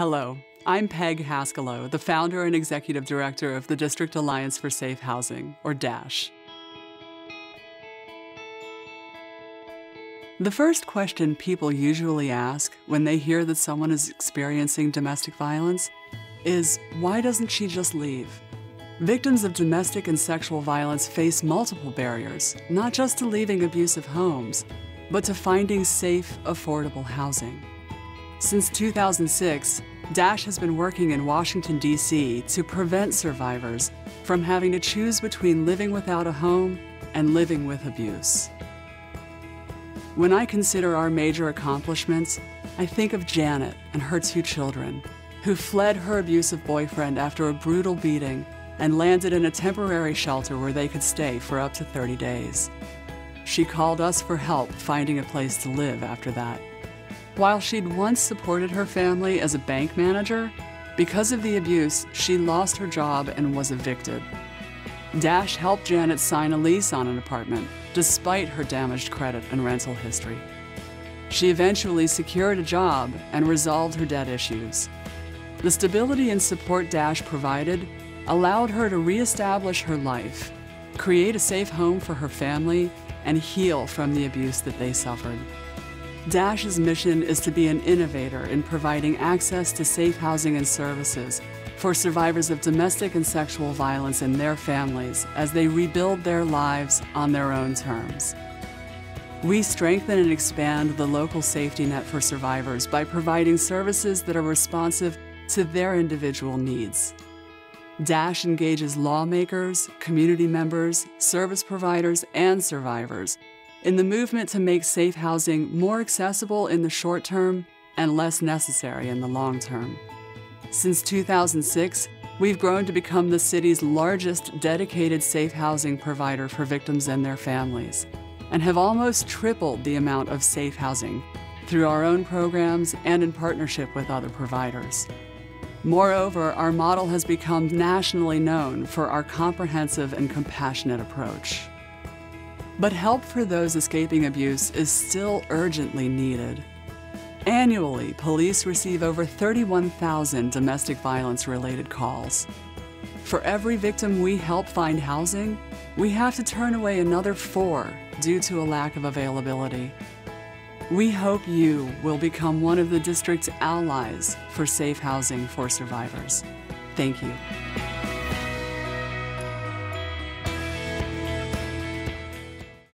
Hello, I'm Peg Haskelo, the founder and executive director of the District Alliance for Safe Housing, or DASH. The first question people usually ask when they hear that someone is experiencing domestic violence is, why doesn't she just leave? Victims of domestic and sexual violence face multiple barriers, not just to leaving abusive homes, but to finding safe, affordable housing. Since 2006, DASH has been working in Washington, D.C. to prevent survivors from having to choose between living without a home and living with abuse. When I consider our major accomplishments, I think of Janet and her 2 children, who fled her abusive boyfriend after a brutal beating and landed in a temporary shelter where they could stay for up to 30 days. She called us for help finding a place to live after that. While she'd once supported her family as a bank manager, because of the abuse, she lost her job and was evicted. DASH helped Janet sign a lease on an apartment, despite her damaged credit and rental history. She eventually secured a job and resolved her debt issues. The stability and support DASH provided allowed her to reestablish her life, create a safe home for her family, and heal from the abuse that they suffered. DASH's mission is to be an innovator in providing access to safe housing and services for survivors of domestic and sexual violence and their families as they rebuild their lives on their own terms. We strengthen and expand the local safety net for survivors by providing services that are responsive to their individual needs. DASH engages lawmakers, community members, service providers, and survivors in the movement to make safe housing more accessible in the short term and less necessary in the long term. Since 2006, we've grown to become the city's largest dedicated safe housing provider for victims and their families, and have almost tripled the amount of safe housing through our own programs and in partnership with other providers. Moreover, our model has become nationally known for our comprehensive and compassionate approach. But help for those escaping abuse is still urgently needed. Annually, police receive over 31,000 domestic violence-related calls. For every victim we help find housing, we have to turn away another 4 due to a lack of availability. We hope you will become one of the district's allies for safe housing for survivors. Thank you.